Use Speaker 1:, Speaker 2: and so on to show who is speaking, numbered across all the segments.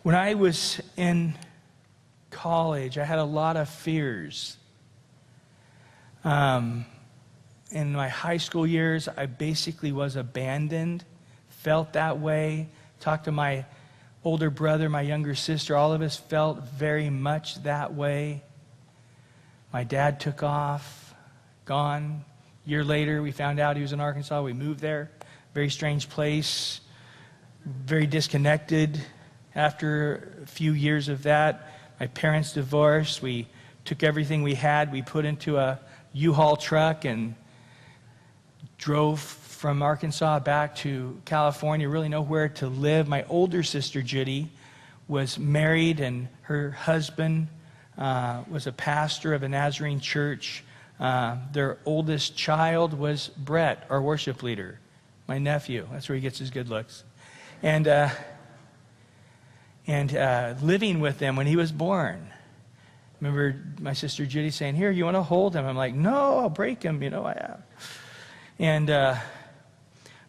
Speaker 1: When I was in college, I had a lot of fears. In my high school years, I basically was abandoned, felt that way. Talked to my older brother, my younger sister, all of us felt very much that way. My dad took off, gone. A year later, we found out he was in Arkansas. We moved there. Very strange place. Very disconnected. After a few years of that, my parents divorced. We took everything we had. We put into a U-Haul truck and drove from Arkansas back to California, really nowhere to live. My older sister, Judy, was married, and her husband was a pastor of a Nazarene church. Their oldest child was Brett, our worship leader, my nephew. That's where he gets his good looks. And living with them when he was born. Remember my sister Judy saying, "Here, you want to hold him?" I'm like, "No, I'll break him, I have." And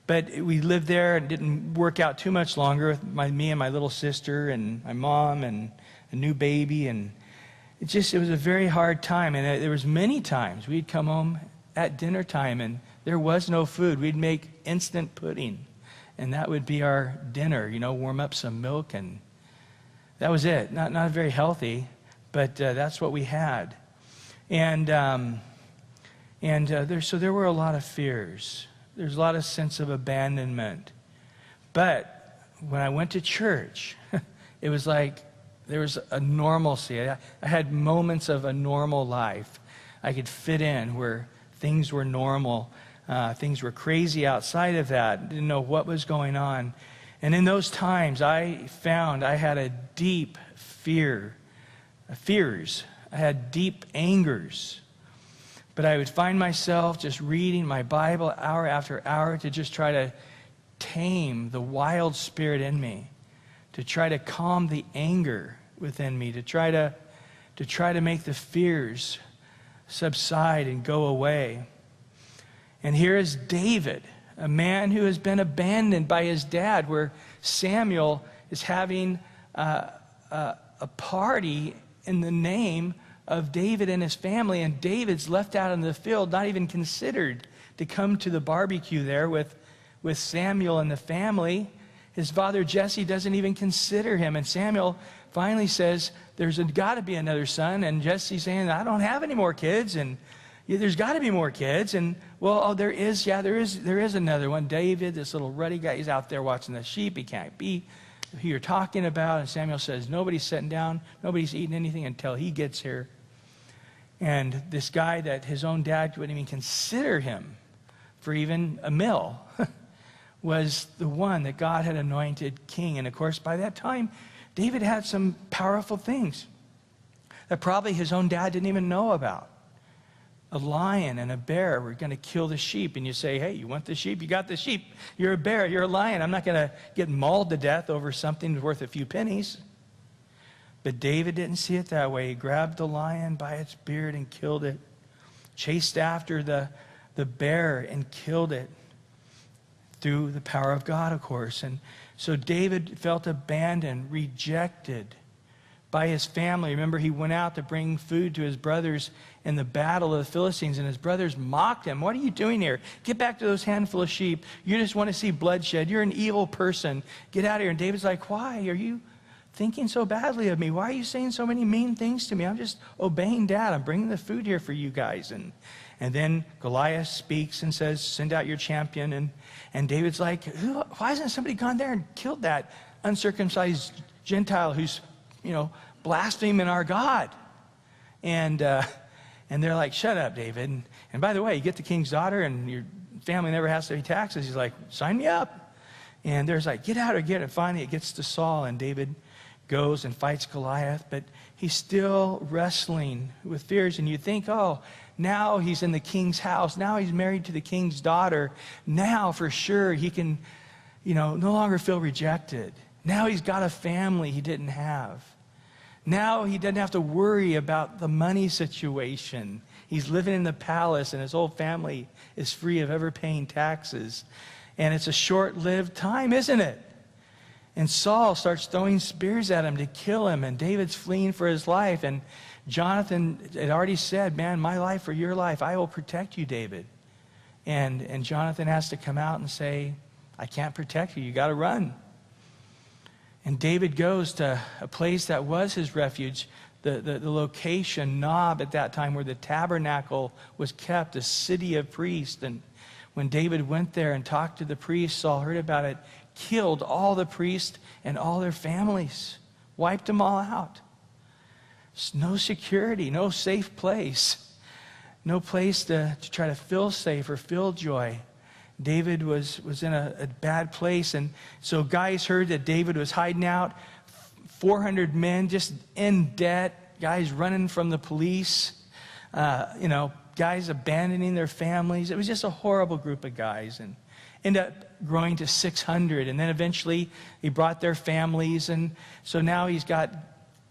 Speaker 1: but we lived there, and it didn't work out too much longer with me and my little sister and my mom and a new baby, and it was a very hard time. And there was many times we'd come home at dinner time and there was no food. We'd make instant pudding, and that would be our dinner. Warm up some milk, and that was it. Not very healthy, but that's what we had. And there were a lot of fears. There's a lot of sense of abandonment. But when I went to church, it was like there was a normalcy. I had moments of a normal life. I could fit in where things were normal. Things were crazy outside of that. Didn't know what was going on. And in those times, I found I had a deep fears. I had deep angers. But I would find myself just reading my Bible hour after hour to just try to tame the wild spirit in me, to try to calm the anger within me, to try to make the fears subside and go away. And here is David, a man who has been abandoned by his dad, where Samuel is having a party in the name of David and his family, and David's left out in the field, not even considered to come to the barbecue there with Samuel and the family. His father Jesse doesn't even consider him, and Samuel finally says, "There's got to be another son," and Jesse's saying, "I don't have any more kids," and there's got to be more kids, and there is another one. David, this little ruddy guy, he's out there watching the sheep. He can't be who you're talking about. And Samuel says, "Nobody's sitting down, nobody's eating anything until he gets here." And this guy that his own dad wouldn't even consider him for even a meal was the one that God had anointed king. And of course, by that time, David had some powerful things that probably his own dad didn't even know about. A lion and a bear were going to kill the sheep. And you say, "Hey, you want the sheep? You got the sheep. You're a bear. You're a lion. I'm not going to get mauled to death over something worth a few pennies." But David didn't see it that way. He grabbed the lion by its beard and killed it. Chased after the bear and killed it. Through the power of God, of course. And so David felt abandoned, rejected by his family. Remember, he went out to bring food to his brothers in the battle of the Philistines, and his brothers mocked him. "What are you doing here? Get back to those handful of sheep. You just want to see bloodshed. You're an evil person. Get out of here." And David's like, "Why are you thinking so badly of me? Why are you saying so many mean things to me? I'm just obeying Dad. I'm bringing the food here for you guys." And then Goliath speaks and says, "Send out your champion." And David's like, "Why hasn't somebody gone there and killed that uncircumcised Gentile who's, blaspheming our God?" And they're like, "Shut up, David. And by the way, you get the king's daughter and your family never has to pay taxes." He's like, "Sign me up." And there's like, "Get out or get it." Finally, it gets to Saul, and David goes and fights Goliath, but he's still wrestling with fears. And you think, oh, now he's in the king's house. Now he's married to the king's daughter. Now for sure he can, no longer feel rejected. Now he's got a family he didn't have. Now he doesn't have to worry about the money situation. He's living in the palace, and his whole family is free of ever paying taxes. And it's a short-lived time, isn't it? And Saul starts throwing spears at him to kill him, and David's fleeing for his life. And Jonathan had already said, man, my life or your life, I will protect you, David. And Jonathan has to come out and say, I can't protect you. You got to run. And David goes to a place that was his refuge, the location, Nob at that time, where the tabernacle was kept, a city of priests. And when David went there and talked to the priests, Saul heard about it, killed all the priests and all their families, wiped them all out. There's no security, no safe place, no place to try to feel safe or feel joy. David was in a bad place, and so guys heard that David was hiding out, 400 men just in debt, guys running from the police, guys abandoning their families. It was just a horrible group of guys, and ended up growing to 600, and then eventually he brought their families, and so now he's got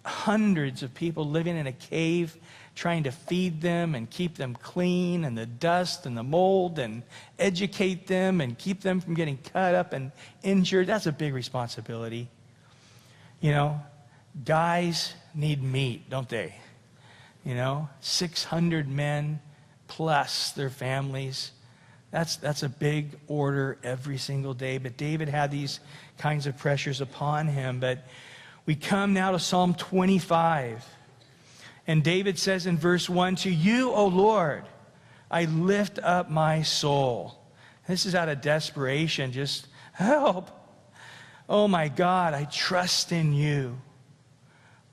Speaker 1: hundreds of people living in a cave, trying to feed them and keep them clean, and the dust and the mold, and educate them and keep them from getting cut up and injured. That's a big responsibility. You know, guys need meat, don't they? 600 men plus their families. That's a big order every single day. But David had these kinds of pressures upon him. But we come now to Psalm 25. And David says in verse 1, to you, O Lord, I lift up my soul. This is out of desperation, just help. Oh my God, I trust in you.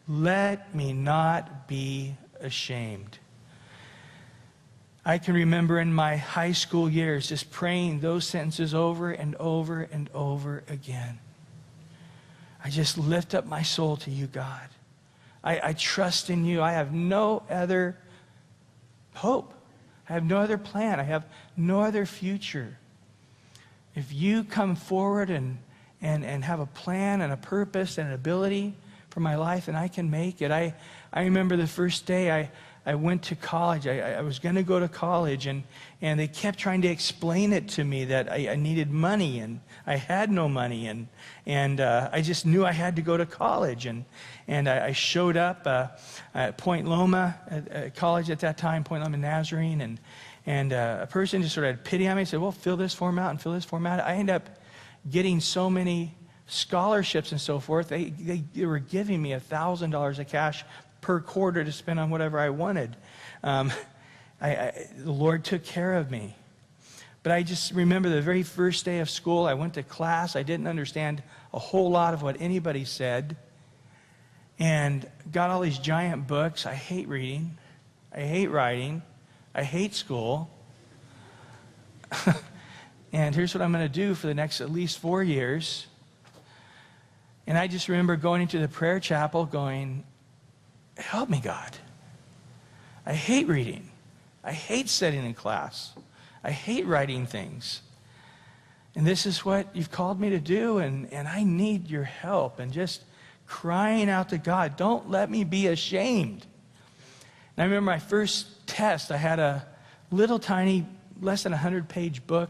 Speaker 1: Let me not be ashamed. I can remember in my high school years just praying those sentences over and over and over again. I just lift up my soul to you, God. I trust in you. I have no other hope. I have no other plan. I have no other future. If you come forward and have a plan and a purpose and an ability for my life, and I can make it. I remember the first day I went to college. I was going to go to college, and they kept trying to explain it to me that I needed money, and I had no money, and I just knew I had to go to college, and I showed up at Point Loma at college at that time, Point Loma Nazarene, and a person just sort of had pity on me and said, well, fill this form out and fill this form out. I ended up getting so many scholarships and so forth. They were giving me $1,000 of cash per quarter to spend on whatever I wanted. The Lord took care of me. But I just remember the very first day of school, I went to class. I didn't understand a whole lot of what anybody said. And got all these giant books. I hate reading. I hate writing. I hate school. And here's what I'm going to do for the next at least 4 years. And I just remember going into the prayer chapel going, help me, God. I hate reading. I hate sitting in class. I hate writing things. And this is what you've called me to do, and I need your help. And just crying out to God, don't let me be ashamed. And I remember my first test, I had a little tiny, less than 100-page book,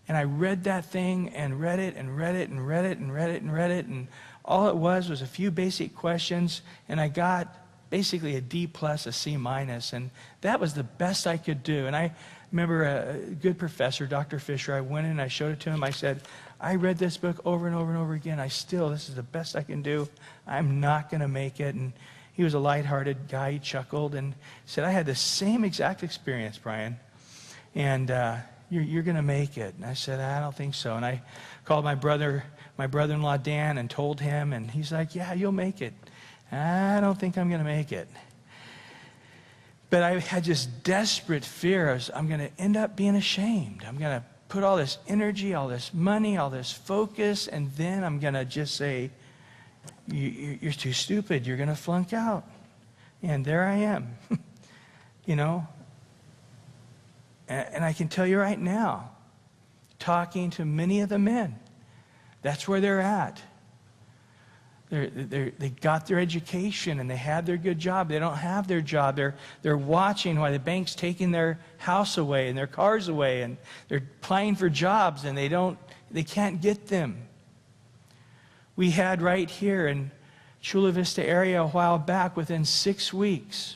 Speaker 1: and I read that thing and read it and read it and read it and read it and read it, and all it was a few basic questions, and I got basically a D plus, a C minus, and that was the best I could do. And I remember a good professor, Dr. Fisher, I went in and I showed it to him. I said, I read this book over and over and over again. This is the best I can do. I'm not going to make it. And he was a lighthearted guy. He chuckled and said, I had the same exact experience, Bryan, and you're going to make it. And I said, I don't think so. And I called my brother-in-law Dan, and told him, and he's like, yeah, you'll make it. I don't think I'm going to make it. But I had just desperate fear. I'm going to end up being ashamed. I'm going to put all this energy, all this money, all this focus, and then I'm going to just say, you're too stupid. You're going to flunk out. And there I am. And I can tell you right now, talking to many of the men, that's where they're at. They got their education and they had their good job. They don't have their job. They're watching while the bank's taking their house away and their cars away, and they're applying for jobs and they can't get them. We had right here in Chula Vista area a while back, within 6 weeks,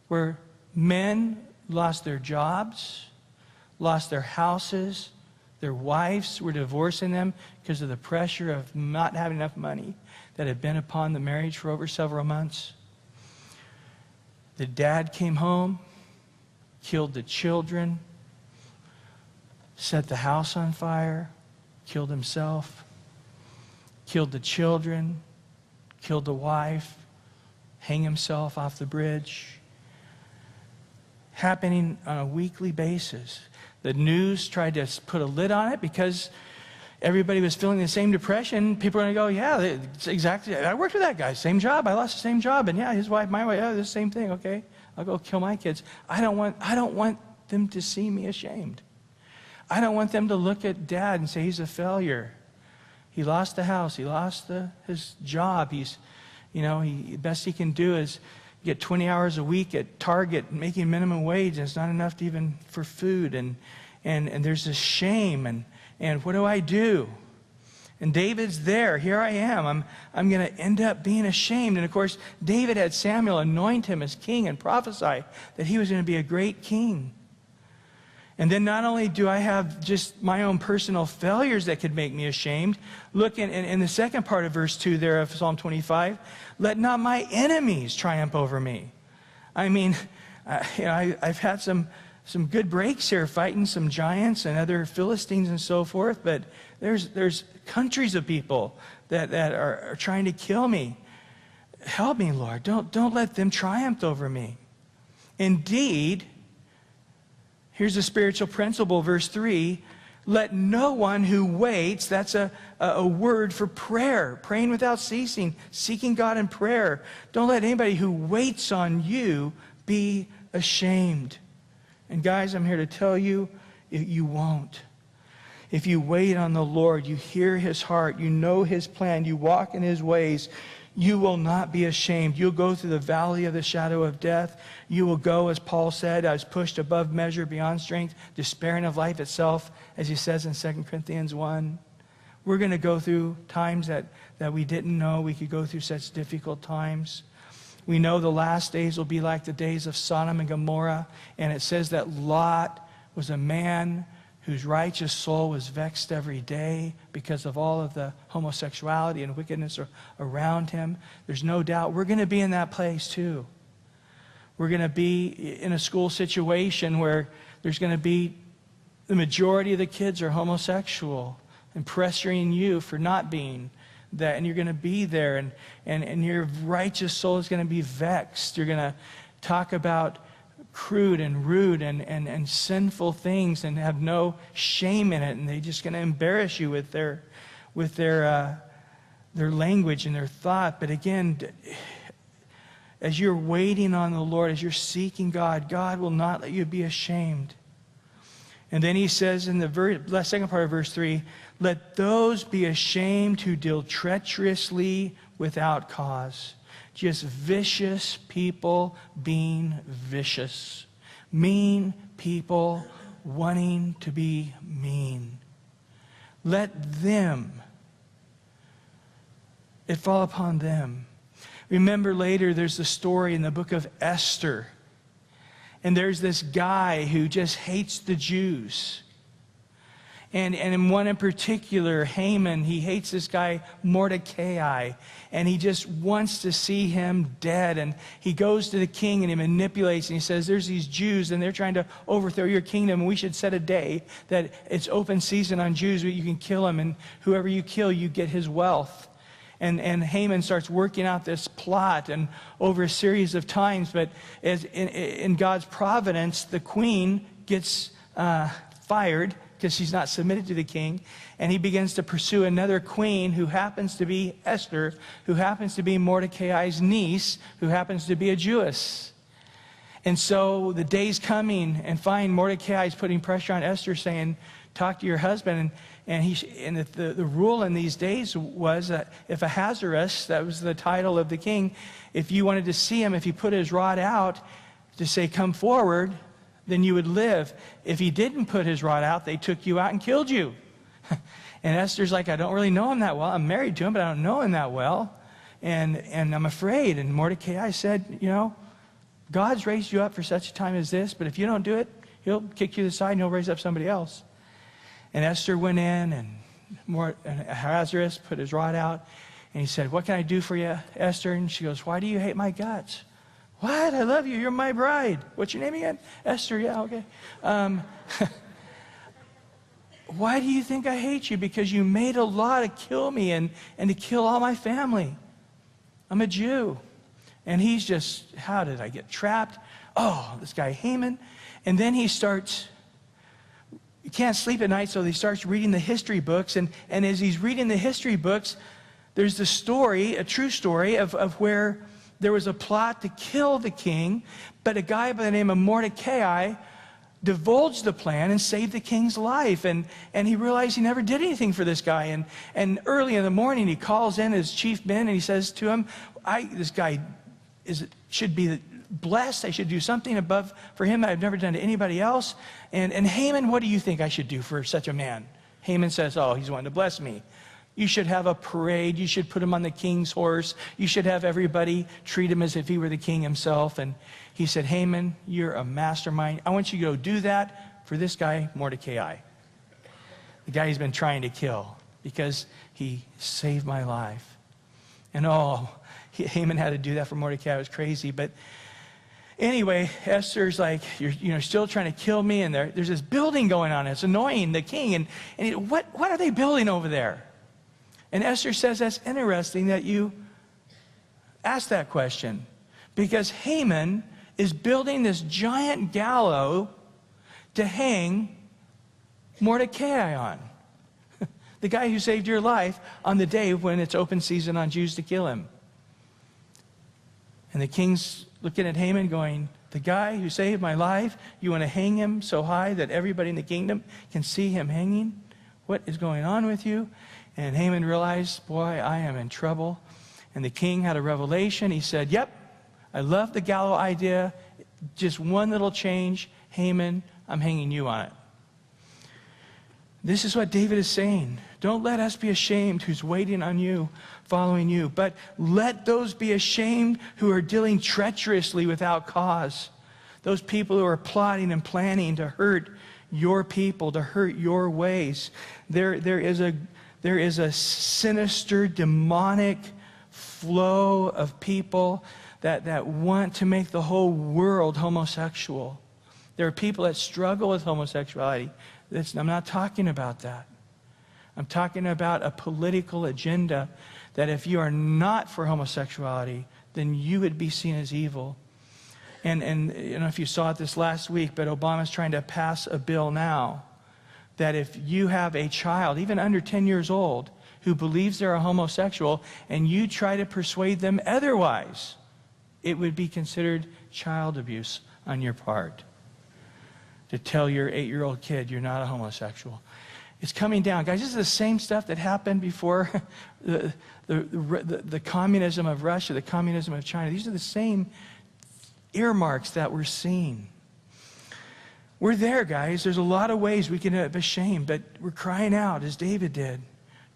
Speaker 1: where men lost their jobs, lost their houses, their wives were divorcing them because of the pressure of not having enough money that had been upon the marriage for over several months. The dad came home, killed the children, set the house on fire, killed himself, killed the children, killed the wife, hang himself off the bridge. Happening on a weekly basis. The news tried to put a lid on it because everybody was feeling the same depression. People are going to go, yeah, it's exactly. I worked with that guy, same job. I lost the same job, and yeah, his wife, my wife, yeah, the same thing. Okay, I'll go kill my kids. I don't want them to see me ashamed. I don't want them to look at Dad and say he's a failure. He lost the house. He lost his job. He's, the best he can do is get 20 hours a week at Target making minimum wage, and it's not enough to even for food. And there's this shame. And what do I do? And David's there. Here I am. I'm going to end up being ashamed. And of course, David had Samuel anoint him as king and prophesy that he was going to be a great king. And then not only do I have just my own personal failures that could make me ashamed, look in the second part of verse 2 there of Psalm 25, let not my enemies triumph over me. I mean, I've had some good breaks here fighting some giants and other Philistines and so forth, but there's countries of people that are trying to kill me. Help me, Lord. Don't let them triumph over me. Indeed, here's a spiritual principle, verse 3. Let no one who waits, that's a word for prayer, praying without ceasing, seeking God in prayer. Don't let anybody who waits on you be ashamed. And guys, I'm here to tell you, you won't. If you wait on the Lord, you hear His heart, you know His plan, you walk in His ways, you will not be ashamed. You'll go through the valley of the shadow of death. You will go, as Paul said, I was pushed above measure, beyond strength, despairing of life itself, as he says in 2 Corinthians 1. We're going to go through times that we didn't know we could go through such difficult times. We know the last days will be like the days of Sodom and Gomorrah, and it says that Lot was a man whose righteous soul was vexed every day because of all of the homosexuality and wickedness around him. There's no doubt we're going to be in that place too. We're going to be in a school situation where there's going to be the majority of the kids are homosexual and pressuring you for not being that, and you're going to be there, and your righteous soul is going to be vexed. You're going to talk about crude and rude and sinful things and have no shame in it, and they're just going to embarrass you with their language and their thought. But again, as you're waiting on the Lord, as you're seeking God, God will not let you be ashamed. And then he says in the second part of verse 3, let those be ashamed who deal treacherously without cause. Just vicious people being vicious. Mean people wanting to be mean. Let it fall upon them. Remember later there's the story in the book of Esther. And there's this guy who just hates the Jews. And in one in particular, Haman, he hates this guy Mordecai, and he just wants to see him dead. And he goes to the king and he manipulates, and he says, there's these Jews and they're trying to overthrow your kingdom, and we should set a day that it's open season on Jews where you can kill them, and whoever you kill, you get his wealth. And Haman starts working out this plot and over a series of times, but as in God's providence, the queen gets fired because she's not submitted to the king, and he begins to pursue another queen who happens to be Esther, who happens to be Mordecai's niece, who happens to be a Jewess. And so the day's coming, and find Mordecai is putting pressure on Esther, saying, talk to your husband. And the rule in these days was that if Ahasuerus, that was the title of the king, if you wanted to see him, if he put his rod out to say, come forward, then you would live. If he didn't put his rod out, they took you out and killed you. And Esther's like, I don't really know him that well. I'm married to him, but I don't know him that well. And I'm afraid. And Mordecai said, you know, God's raised you up for such a time as this, but if you don't do it, he'll kick you to the side and he'll raise up somebody else. And Esther went in, and Ahasuerus put his rod out, and he said, what can I do for you, Esther? And she goes, why do you hate my guts? What? I love you. You're my bride. What's your name again? Esther. Yeah, okay. Why do you think I hate you? Because you made a law to kill me and to kill all my family. I'm a Jew. And he's just, how did I get trapped? Oh, this guy Haman. And then he starts, he can't sleep at night, so he starts reading the history books. And as he's reading the history books, there's the story, a true story of where there was a plot to kill the king, but a guy by the name of Mordecai divulged the plan and saved the king's life. And he realized he never did anything for this guy. And early in the morning, he calls in his chief men, and he says to him, this guy should be blessed. I should do something above for him that I've never done to anybody else. And Haman, what do you think I should do for such a man? Haman says, oh, he's wanting to bless me. You should have a parade. You should put him on the king's horse. You should have everybody treat him as if he were the king himself. And he said, Haman, you're a mastermind. I want you to go do that for this guy, Mordecai. The guy he's been trying to kill because he saved my life. And Haman had to do that for Mordecai. It was crazy. But anyway, Esther's like, you're still trying to kill me. And there's this building going on. It's annoying the king. And what are they building over there? And Esther says, that's interesting that you asked that question. Because Haman is building this giant gallows to hang Mordecai on. The guy who saved your life on the day when it's open season on Jews to kill him. And the king's looking at Haman going, the guy who saved my life, you want to hang him so high that everybody in the kingdom can see him hanging? What is going on with you? And Haman realized, boy, I am in trouble. And the king had a revelation. He said, yep, I love the gallows idea. Just one little change. Haman, I'm hanging you on it. This is what David is saying. Don't let us be ashamed who's waiting on you, following you. But let those be ashamed who are dealing treacherously without cause. Those people who are plotting and planning to hurt your people, to hurt your ways. There is a sinister, demonic flow of people that want to make the whole world homosexual. There are people that struggle with homosexuality. I'm not talking about that. I'm talking about a political agenda that if you are not for homosexuality, then you would be seen as evil. And you know, if you saw it this last week, but Obama's trying to pass a bill now that if you have a child, even under 10 years old, who believes they're a homosexual, and you try to persuade them otherwise, it would be considered child abuse on your part. To tell your 8-year-old kid you're not a homosexual. It's coming down. Guys, this is the same stuff that happened before the communism of Russia, the communism of China. These are the same earmarks that we're seeing. We're there, guys. There's a lot of ways we can be ashamed, but we're crying out as David did.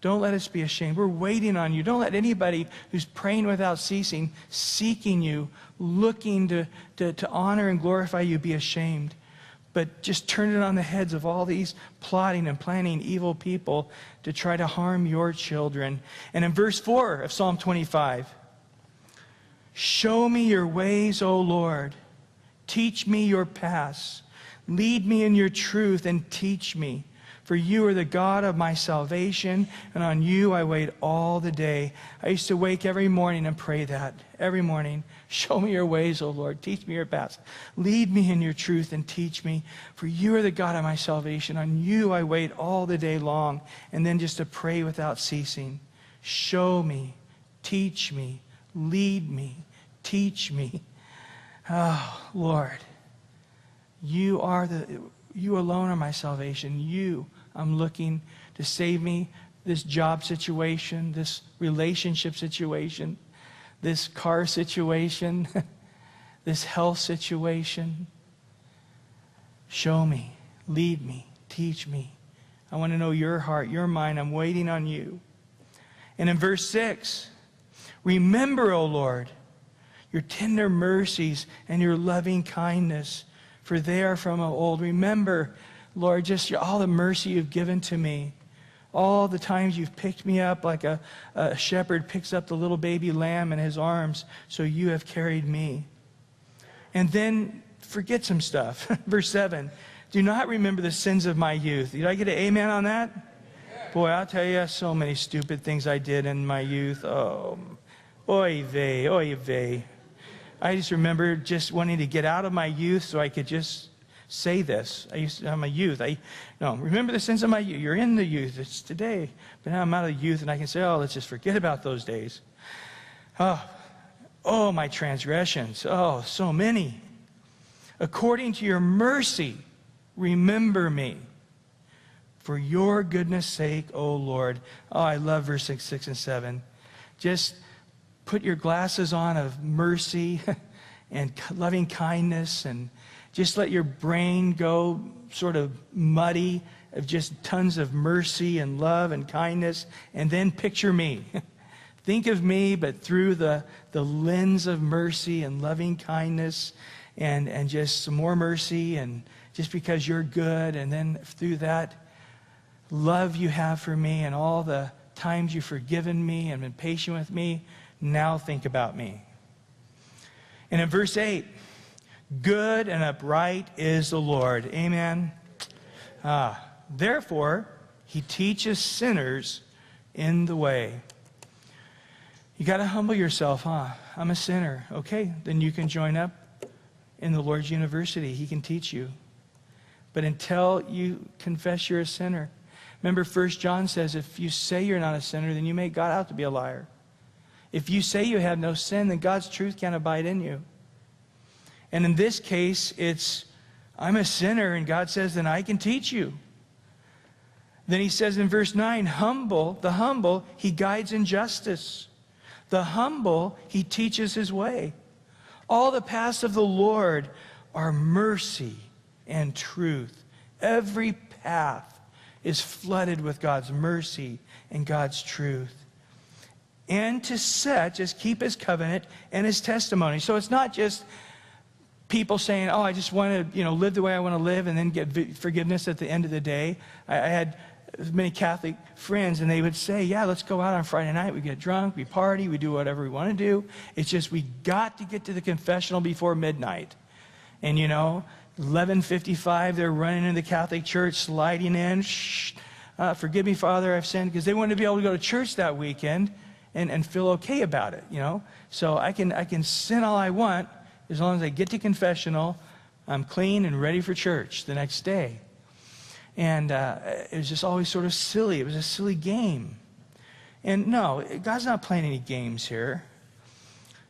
Speaker 1: Don't let us be ashamed. We're waiting on you. Don't let anybody who's praying without ceasing, seeking you, looking to honor and glorify you, be ashamed. But just turn it on the heads of all these plotting and planning evil people to try to harm your children. And in verse 4 of Psalm 25, show me your ways, O Lord. Teach me your paths. Lead me in your truth and teach me. For you are the God of my salvation, and on you I wait all the day. I used to wake every morning and pray that. Every morning, show me your ways, O Lord. Teach me your paths. Lead me in your truth and teach me. For you are the God of my salvation. On you I wait all the day long. And then just to pray without ceasing. Show me, teach me, lead me, teach me. Oh, Lord, you alone are my salvation. I'm looking to save me. This job situation, this relationship situation, this car situation, this health situation. Show me, lead me, teach me. I want to know your heart, your mind. I'm waiting on you. And in verse 6, remember, O Lord, your tender mercies and your loving kindness, for they are from of old. Remember, Lord, just all the mercy you've given to me. All the times you've picked me up like a shepherd picks up the little baby lamb in his arms, so you have carried me. And then forget some stuff. Verse 7, do not remember the sins of my youth. Did I get an amen on that? Boy, I'll tell you, so many stupid things I did in my youth. Oh, oy vey, oy vey. I just remember just wanting to get out of my youth so I could just say this. I used to have my youth. Remember the sins of my youth. You're in the youth. It's today. But now I'm out of the youth and I can say, let's just forget about those days. Oh, my transgressions. Oh, so many. According to your mercy, remember me. For your goodness sake, O Lord. Oh, I love verse 6 and 7. Just put your glasses on of mercy and loving kindness, and just let your brain go sort of muddy of just tons of mercy and love and kindness, and then picture me. Think of me, but through the lens of mercy and loving kindness, and just some more mercy, and just because you're good, and then through that love you have for me and all the times you've forgiven me and been patient with me, now think about me. And in verse 8, good and upright is the Lord. Amen. Therefore, he teaches sinners in the way. You got to humble yourself, I'm a sinner. Okay, then you can join up in the Lord's university. He can teach you. But until you confess you're a sinner. Remember, 1 John says, if you say you're not a sinner, then you make God out to be a liar. If you say you have no sin, then God's truth can't abide in you. And in this case, it's, I'm a sinner, and God says, then I can teach you. Then he says in verse 9, the humble, he guides in justice. The humble, he teaches his way. All the paths of the Lord are mercy and truth. Every path is flooded with God's mercy and God's truth. And to just keep his covenant and his testimony. So it's not just people saying, I just want to, live the way I want to live and then get forgiveness at the end of the day. I had many Catholic friends, and they would say, yeah, let's go out on Friday night. We get drunk, we party, we do whatever we want to do. It's just we got to get to the confessional before midnight. And, 11:55, they're running into the Catholic Church, sliding in. Forgive me, Father, I've sinned. Because they wanted to be able to go to church that weekend and feel okay about it, So I can sin all I want as long as I get to confessional. I'm clean and ready for church the next day. And it was just always sort of silly. It was a silly game. And no, God's not playing any games here.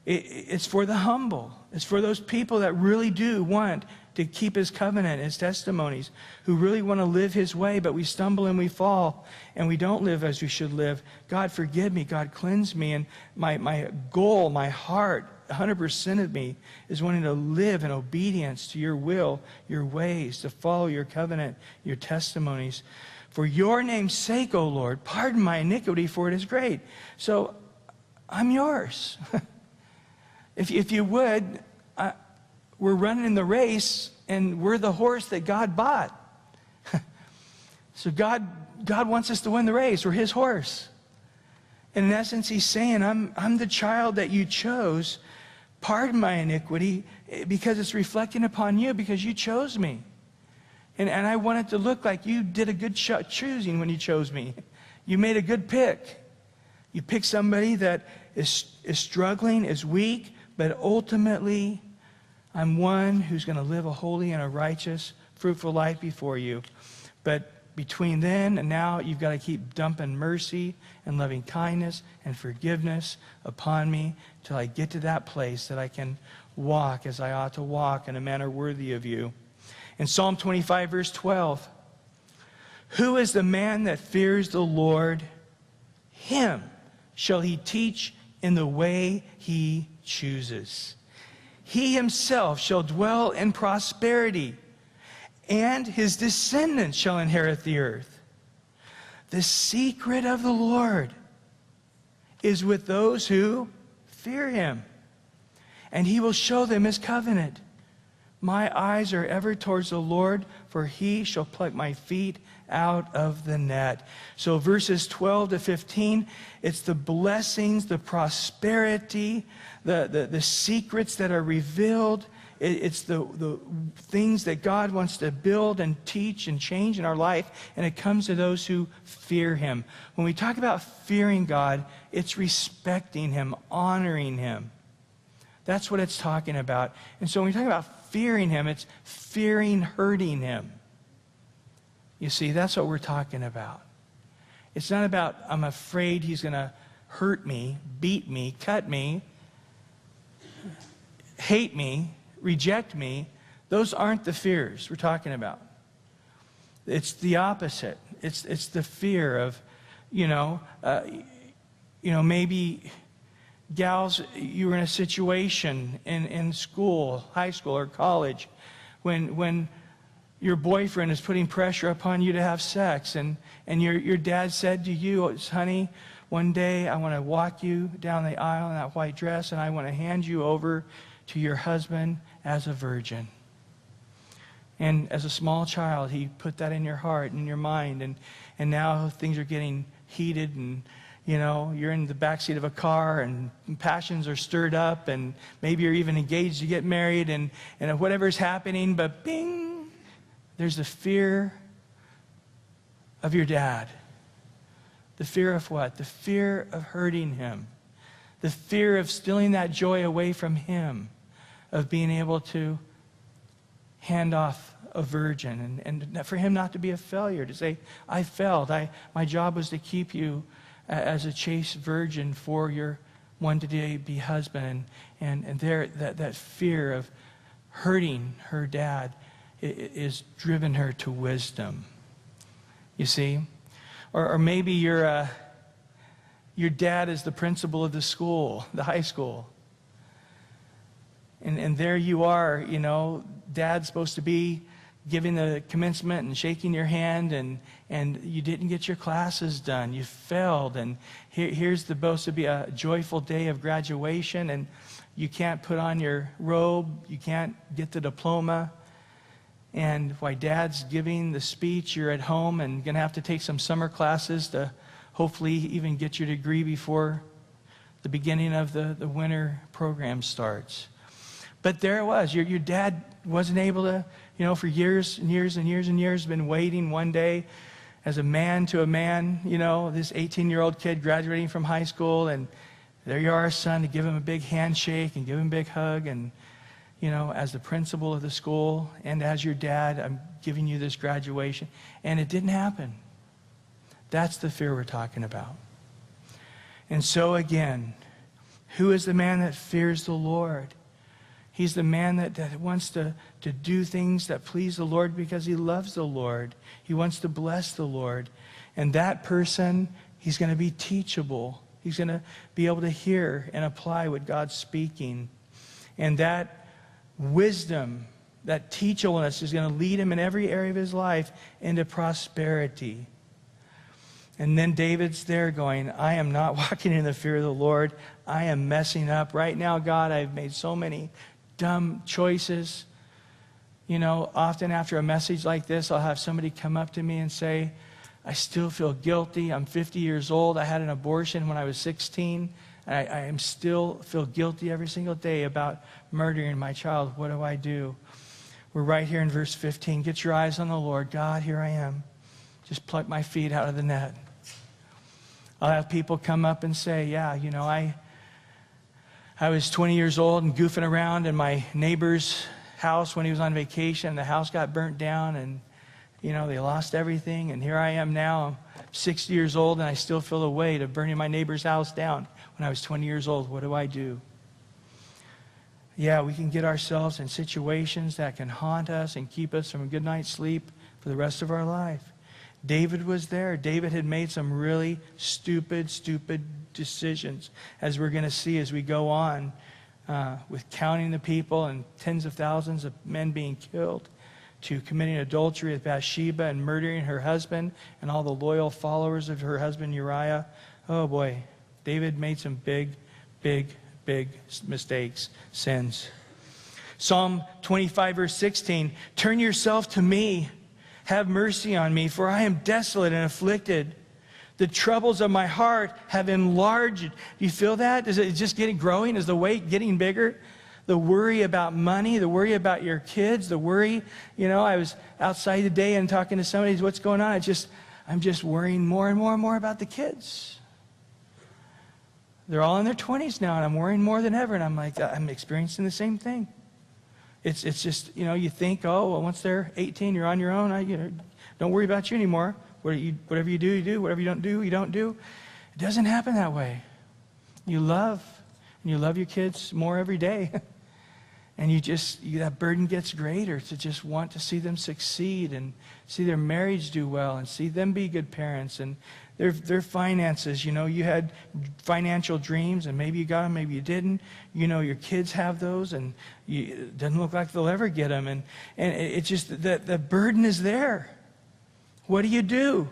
Speaker 1: It's for the humble. It's for those people that really do want to keep his covenant, his testimonies, who really want to live his way, but we stumble and we fall, and we don't live as we should live. God, forgive me. God, cleanse me. And my goal, my heart, 100% of me is wanting to live in obedience to your will, your ways, to follow your covenant, your testimonies. For your name's sake, O Lord, pardon my iniquity, for it is great. So I'm yours. If you would, we're running the race, and we're the horse that God bought. So God wants us to win the race. We're his horse. And in essence, he's saying, I'm the child that you chose. Pardon my iniquity, because it's reflecting upon you, because you chose me. And I want it to look like you did a good choosing when you chose me. You made a good pick. You picked somebody that is struggling, is weak, but ultimately, I'm one who's going to live a holy and a righteous, fruitful life before you. But between then and now, you've got to keep dumping mercy and loving kindness and forgiveness upon me till I get to that place that I can walk as I ought to walk in a manner worthy of you. In Psalm 25, verse 12, who is the man that fears the Lord? Him shall he teach in the way he chooses. He himself shall dwell in prosperity, and his descendants shall inherit the earth. The secret of the Lord is with those who fear him, and he will show them his covenant. My eyes are ever towards the Lord, for he shall pluck my feet out of the net. So verses 12 to 15, it's the blessings, the prosperity, the secrets that are revealed. It's the things that God wants to build and teach and change in our life, and it comes to those who fear him. When we talk about fearing God, it's respecting him, honoring him. That's what it's talking about. And so when we talk about fearing him, it's fearing hurting him. You see, that's what we're talking about. It's not about, I'm afraid he's going to hurt me, beat me, cut me, hate me, reject me. Those aren't the fears we're talking about. It's the opposite. It's the fear of, maybe gals, you were in a situation in school, high school or college, when your boyfriend is putting pressure upon you to have sex, and your dad said to you, honey, one day I want to walk you down the aisle in that white dress, and I want to hand you over to your husband as a virgin. And as a small child, he put that in your heart and your mind, and now things are getting heated, and you're in the backseat of a car, and passions are stirred up, and maybe you're even engaged to get married, and whatever's happening, but bing, there's the fear of your dad. The fear of what? The fear of hurting him. The fear of stealing that joy away from him, of being able to hand off a virgin, and for him not to be a failure, to say, I failed. My job was to keep you as a chaste virgin for your one-to-be husband. And there, that fear of hurting her dad is driven her to wisdom. You see? Or maybe your dad is the principal of the school, the high school. And there you are, dad's supposed to be giving the commencement and shaking your hand, and you didn't get your classes done. You failed, and here's supposed to be a joyful day of graduation, and you can't put on your robe, you can't get the diploma, and while dad's giving the speech, you're at home and going to have to take some summer classes to hopefully even get your degree before the beginning of the winter program starts. But there it was. Your dad wasn't able to, for years and years and years and years, been waiting one day as a man to a man, this 18-year-old kid graduating from high school, and there you are, son, to give him a big handshake and give him a big hug, and, as the principal of the school and as your dad, I'm giving you this graduation. And it didn't happen. That's the fear we're talking about. And so again, who is the man that fears the Lord? He's the man that wants to do things that please the Lord because he loves the Lord. He wants to bless the Lord. And that person, he's going to be teachable. He's going to be able to hear and apply what God's speaking. And that wisdom, that teachableness is going to lead him in every area of his life into prosperity. And then David's there going, I am not walking in the fear of the Lord. I am messing up. Right now, God, I've made so many dumb choices. Often after a message like this, I'll have somebody come up to me and say, I still feel guilty. I'm 50 years old. I had an abortion when I was 16. And I am still feel guilty every single day about murdering my child. What do I do? We're right here in verse 15. Get your eyes on the Lord. God, here I am. Just pluck my feet out of the net. I'll have people come up and say, yeah, I was 20 years old and goofing around in my neighbor's house when he was on vacation. The house got burnt down, and, they lost everything. And here I am now. I'm 60 years old, and I still feel the weight of burning my neighbor's house down when I was 20 years old. What do I do? Yeah, we can get ourselves in situations that can haunt us and keep us from a good night's sleep for the rest of our life. David was there. David had made some really stupid decisions, as we're going to see as we go on with counting the people and tens of thousands of men being killed, to committing adultery with Bathsheba and murdering her husband and all the loyal followers of her husband Uriah. Oh boy, David made some big mistakes, sins. Psalm 25, verse 16, turn yourself to me, have mercy on me, for I am desolate and afflicted. The troubles of my heart have enlarged. Do you feel that? Is it just growing? Is the weight getting bigger? The worry about money, the worry about your kids, the worry, I was outside today and talking to somebody, what's going on? I'm just worrying more and more and more about the kids. They're all in their 20s now, and I'm worrying more than ever, and I'm like, I'm experiencing the same thing. It's just, you think, oh, well, once they're 18, you're on your own. Don't worry about you anymore. Whatever you do, you do. Whatever you don't do, you don't do. It doesn't happen that way. You love, and you love your kids more every day. And that burden gets greater to just want to see them succeed and see their marriage do well and see them be good parents and their finances. You had financial dreams and maybe you got them, maybe you didn't. Your kids have those and it doesn't look like they'll ever get them. And it's just that the burden is there. What do?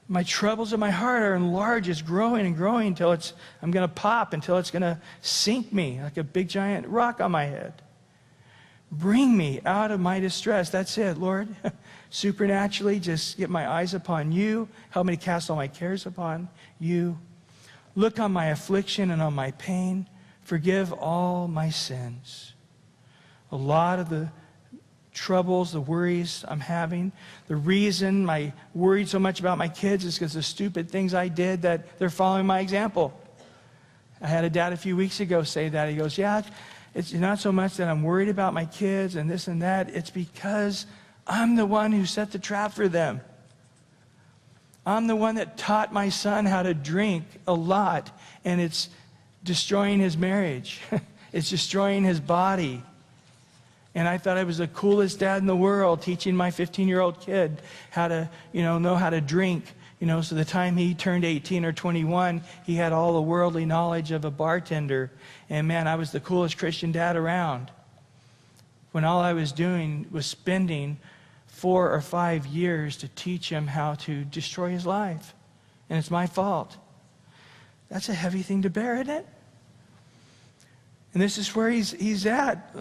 Speaker 1: My troubles of my heart are enlarged. It's growing and growing until I'm going to pop, until it's going to sink me like a big giant rock on my head. Bring me out of my distress. That's it, Lord. Supernaturally, just get my eyes upon you. Help me to cast all my cares upon you. Look on my affliction and on my pain. Forgive all my sins. A lot of the troubles, the worries I'm having, the reason I worried so much about my kids is because of stupid things I did that they're following my example. I had a dad a few weeks ago say that. He goes, yeah, it's not so much that I'm worried about my kids and this and that. It's because I'm the one who set the trap for them. I'm the one that taught my son how to drink a lot, and it's destroying his marriage. It's destroying his body. And I thought I was the coolest dad in the world, teaching my 15-year-old kid how to, know how to drink. So the time he turned 18 or 21, he had all the worldly knowledge of a bartender. And man, I was the coolest Christian dad around. When all I was doing was spending 4 or 5 years to teach him how to destroy his life. And it's my fault. That's a heavy thing to bear, isn't it? And this is where he's at.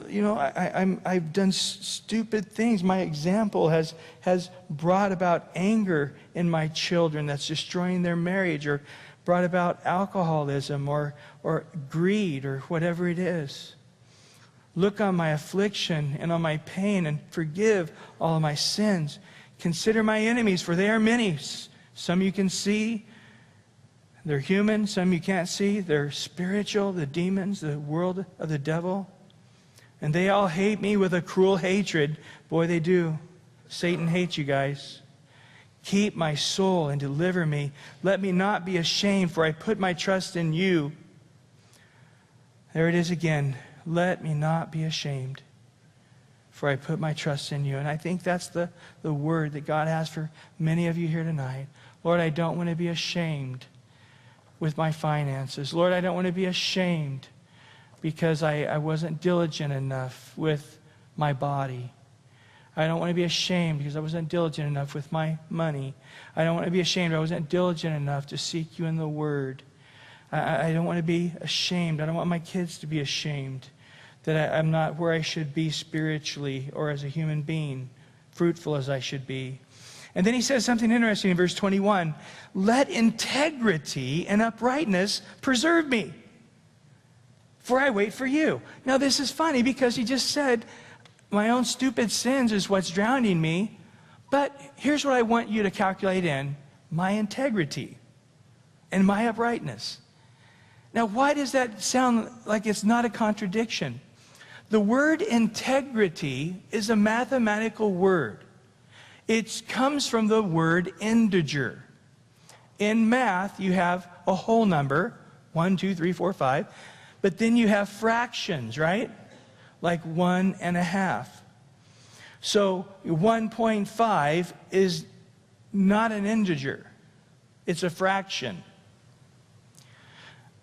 Speaker 1: I've done stupid things. My example has brought about anger in my children that's destroying their marriage, or brought about alcoholism or greed or whatever it is. Look on my affliction and on my pain and forgive all of my sins. Consider my enemies, for they are many. Some you can see. They're human, some you can't see. They're spiritual, the demons, the world of the devil. And they all hate me with a cruel hatred. Boy, they do. Satan hates you guys. Keep my soul and deliver me. Let me not be ashamed, for I put my trust in you. There it is again. Let me not be ashamed, for I put my trust in you. And I think that's the word that God has for many of you here tonight. Lord, I don't want to be ashamed with my finances. Lord, I don't want to be ashamed because I wasn't diligent enough with my body. I don't want to be ashamed because I wasn't diligent enough with my money. I don't want to be ashamed I wasn't diligent enough to seek you in the Word. I don't want to be ashamed. I don't want my kids to be ashamed that I'm not where I should be spiritually or as a human being, fruitful as I should be. And then he says something interesting in verse 21. Let integrity and uprightness preserve me, for I wait for you. Now this is funny because he just said, my own stupid sins is what's drowning me. But here's what I want you to calculate in. My integrity and my uprightness. Now why does that sound like it's not a contradiction? The word integrity is a mathematical word. It comes from the word integer. In math, you have a whole number, 1, 2, 3, 4, 5. But then you have fractions, right? Like 1.5. So 1.5 is not an integer. It's a fraction.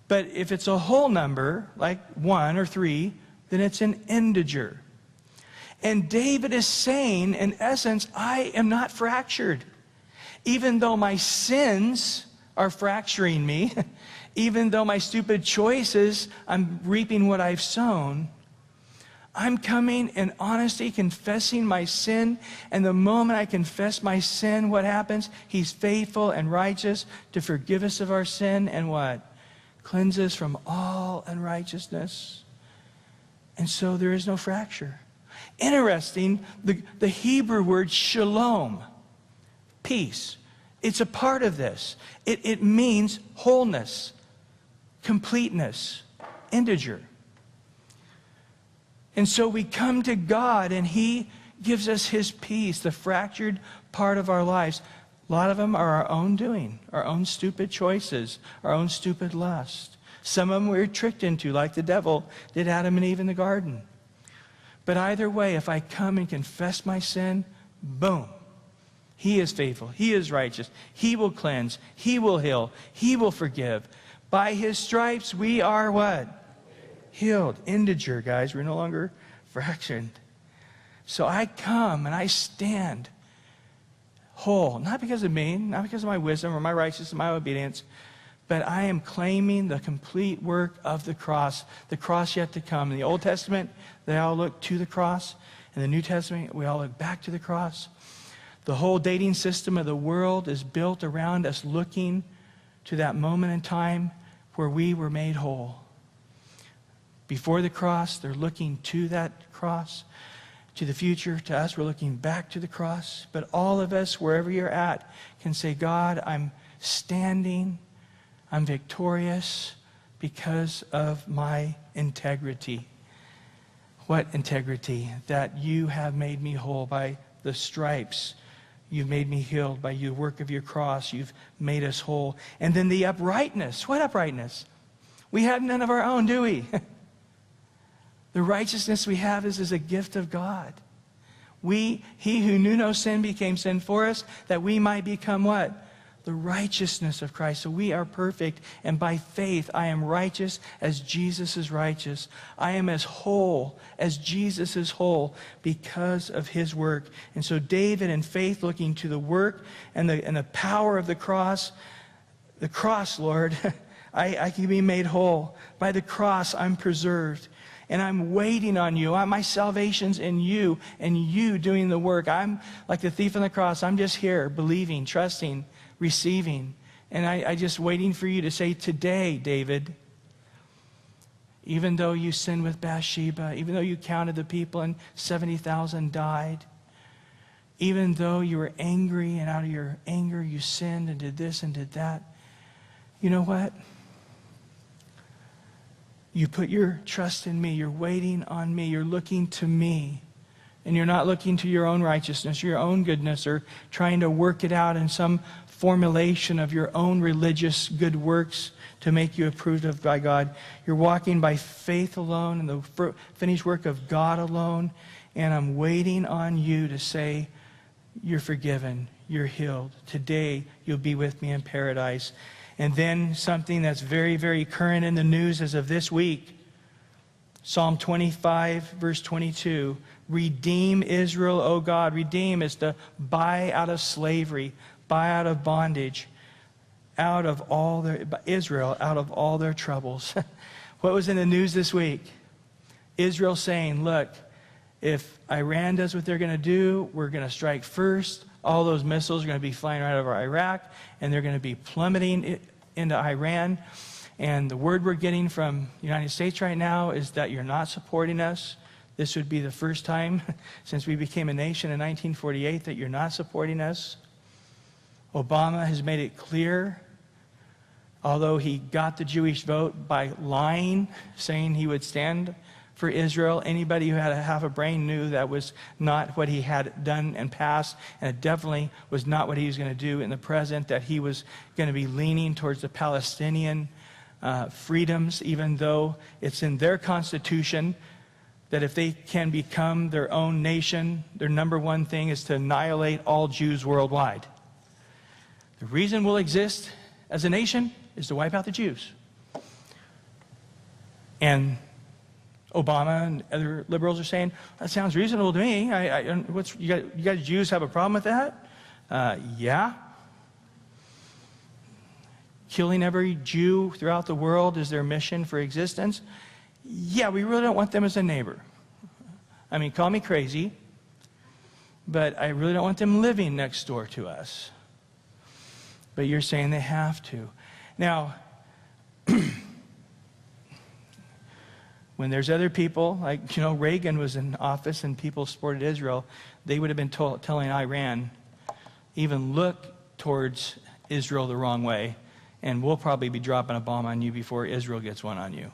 Speaker 1: But if it's a whole number, like 1 or 3, then it's an integer. And David is saying, in essence, I am not fractured. Even though my sins are fracturing me, even though my stupid choices, I'm reaping what I've sown, I'm coming in honesty, confessing my sin. And the moment I confess my sin, what happens? He's faithful and righteous to forgive us of our sin and what? Cleanse us from all unrighteousness. And so there is no fracture. Interesting, the Hebrew word shalom, peace. It's a part of this. It means wholeness, completeness, integer. And so we come to God and He gives us His peace, the fractured part of our lives. A lot of them are our own doing, our own stupid choices, our own stupid lust. Some of them we were tricked into, like the devil did Adam and Eve in the garden. But either way, if I come and confess my sin, boom. He is faithful. He is righteous. He will cleanse. He will heal. He will forgive. By His stripes, we are what? Healed. Integer, guys. We're no longer fractured. So I come and I stand whole. Not because of me, not because of my wisdom or my righteousness, my obedience, but I am claiming the complete work of the cross yet to come. In the Old Testament, they all look to the cross. In the New Testament, we all look back to the cross. The whole dating system of the world is built around us looking to that moment in time where we were made whole. Before the cross, they're looking to that cross, to the future. To us, we're looking back to the cross. But all of us, wherever you're at, can say, God, I'm standing, I'm victorious because of my integrity. What integrity? That you have made me whole by the stripes. You've made me healed by the work of your cross. You've made us whole. And then the uprightness. What uprightness? We have none of our own, do we? The righteousness we have is a gift of God. He who knew no sin became sin for us, that we might become what? The righteousness of Christ. So we are perfect, and by faith I am righteous as Jesus is righteous. I am as whole as Jesus is whole because of His work. And so David, in faith, looking to the work and the power of the cross, Lord, I can be made whole. By the cross I'm preserved. And I'm waiting on you. My salvation's in you, and you doing the work. I'm like the thief on the cross. I'm just here, believing, trusting, receiving. And I just waiting for you to say, today, David, even though you sinned with Bathsheba, even though you counted the people and 70,000 died, even though you were angry and out of your anger you sinned and did this and did that, you know what? You put your trust in me. You're waiting on me. You're looking to me. And you're not looking to your own righteousness, your own goodness, or trying to work it out in some formulation of your own religious good works to make you approved of by God. You're walking by faith alone and the finished work of God alone. And I'm waiting on you to say, you're forgiven. You're healed. Today, you'll be with me in paradise. And then something that's very, very current in the news as of this week. Psalm 25, verse 22. Redeem Israel, O God. Redeem is to buy out of slavery, buy out of bondage, Israel out of all their troubles. What was in the news this week? Israel saying, look, if Iran does what they're going to do, we're going to strike first. All those missiles are going to be flying right over Iraq, and they're going to be plummeting into Iran. And the word we're getting from the United States right now is that you're not supporting us. This would be the first time since we became a nation in 1948 that you're not supporting us. Obama has made it clear, although he got the Jewish vote by lying, saying he would stand for Israel. Anybody who had half a brain knew that was not what he had done and passed, and it definitely was not what he was going to do in the present, that he was going to be leaning towards the Palestinian freedoms, even though it's in their constitution that if they can become their own nation, their number one thing is to annihilate all Jews worldwide. The reason we'll exist as a nation is to wipe out the Jews. And Obama and other liberals are saying, that sounds reasonable to me. You guys Jews have a problem with that? Yeah. Killing every Jew throughout the world is their mission for existence? Yeah, we really don't want them as a neighbor. I mean, call me crazy, but I really don't want them living next door to us. But you're saying they have to. Now, when there's other people, like, Reagan was in office and people supported Israel, they would have been telling Iran, even look towards Israel the wrong way, and we'll probably be dropping a bomb on you before Israel gets one on you.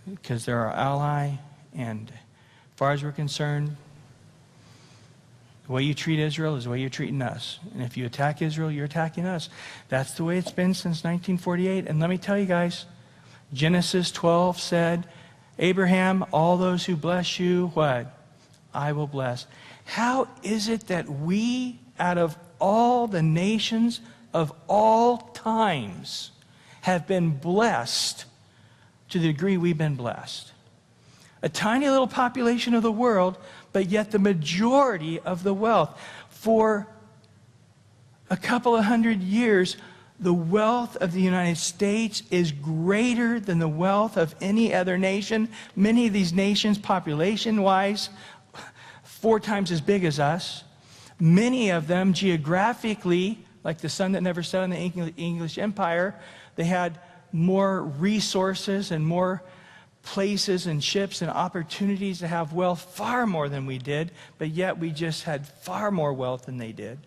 Speaker 1: Because they're our ally, and as far as we're concerned, the way you treat Israel is the way you're treating us. And if you attack Israel, you're attacking us. That's the way it's been since 1948. And let me tell you guys, Genesis 12 said, Abraham, all those who bless you, what? I will bless. How is it that we, out of all the nations of all times, have been blessed to the degree we've been blessed? A tiny little population of the world, but yet the majority of the wealth. For a couple of hundred years, the wealth of the United States is greater than the wealth of any other nation. Many of these nations, population-wise, 4 times as big as us. Many of them, geographically, like the sun that never set in the English Empire, they had more resources and more places and ships and opportunities to have wealth, far more than we did, but yet we just had far more wealth than they did.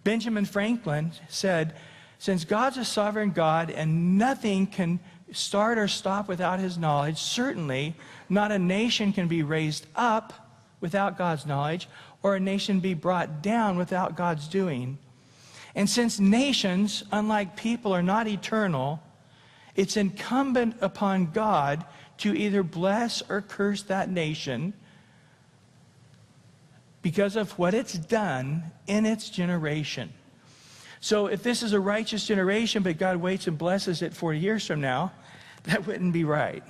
Speaker 1: Benjamin Franklin said, since God's a sovereign God and nothing can start or stop without his knowledge, certainly not a nation can be raised up without God's knowledge, or a nation be brought down without God's doing. And since nations, unlike people, are not eternal, it's incumbent upon God to either bless or curse that nation because of what it's done in its generation. So if this is a righteous generation, but God waits and blesses it 40 years from now, that wouldn't be right.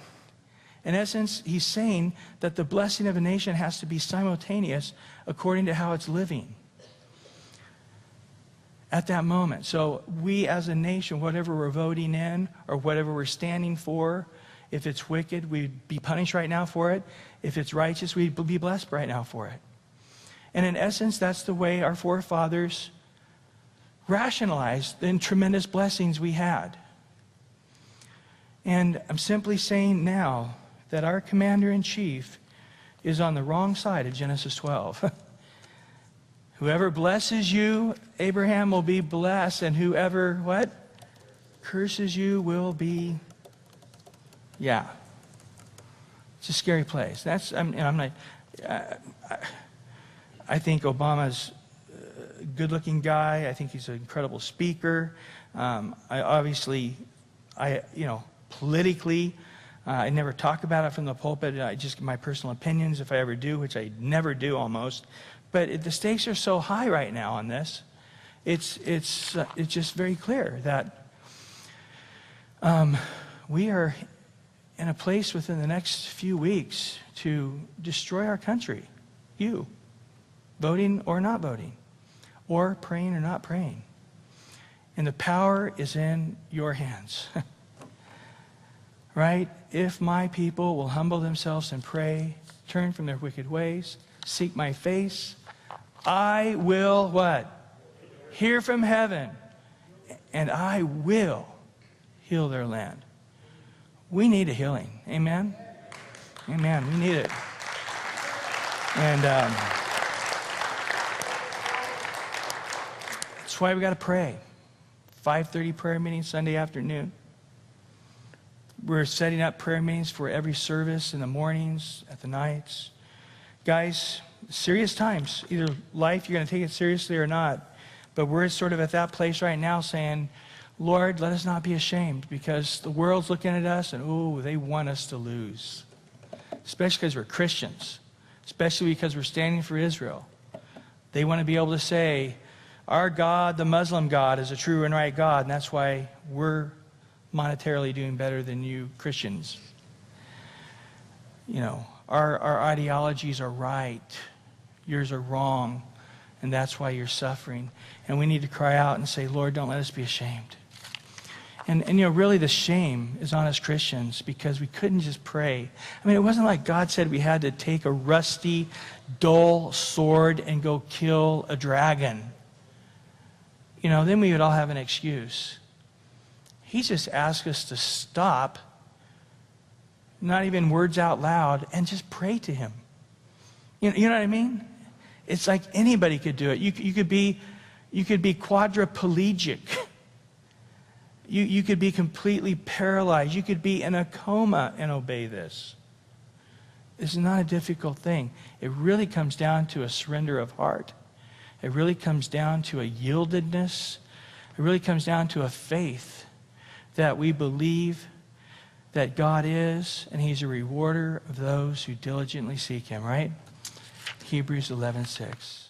Speaker 1: In essence, he's saying that the blessing of a nation has to be simultaneous according to how it's living at that moment. So we as a nation, whatever we're voting in or whatever we're standing for, if it's wicked, we'd be punished right now for it. If it's righteous, we'd be blessed right now for it. And in essence, that's the way our forefathers rationalized the tremendous blessings we had. And I'm simply saying now that our commander-in-chief is on the wrong side of Genesis 12. Whoever blesses you, Abraham, will be blessed, and whoever, what? Curses you will be, yeah. It's a scary place. I think Obama's a good-looking guy. I think he's an incredible speaker. Politically, I never talk about it from the pulpit. I just give my personal opinions if I ever do, which I never do almost. But the stakes are so high right now on this. It's just very clear that we are in a place within the next few weeks to destroy our country. You, voting or not voting, or praying or not praying. And the power is in your hands. Right? If my people will humble themselves and pray, turn from their wicked ways, seek my face, I will what? Hear from heaven, and I will heal their land. We need a healing. Amen? Amen. We need it. And that's why we got to pray. 5:30 prayer meeting Sunday afternoon. We're setting up prayer meetings for every service in the mornings, at the nights. Guys, serious times. Either life, you're going to take it seriously or not. But we're sort of at that place right now saying, Lord, let us not be ashamed, because the world's looking at us and, ooh, they want us to lose. Especially because we're Christians. Especially because we're standing for Israel. They want to be able to say, our God, the Muslim God, is a true and right God, and that's why we're monetarily doing better than you Christians. our ideologies are right, yours are wrong, and that's why you're suffering. And we need to cry out and say, Lord, don't let us be ashamed. And really the shame is on us Christians because we couldn't just pray. I mean, it wasn't like God said we had to take a rusty, dull sword and go kill a dragon. Then we would all have an excuse. He just asked us to stop, not even words out loud, and just pray to him. You know what I mean? It's like anybody could do it. You could be quadriplegic. You could be completely paralyzed. You could be in a coma and obey this. It's not a difficult thing. It really comes down to a surrender of heart. It really comes down to a yieldedness. It really comes down to a faith that we believe that God is, and he's a rewarder of those who diligently seek him, right? Hebrews 11:6.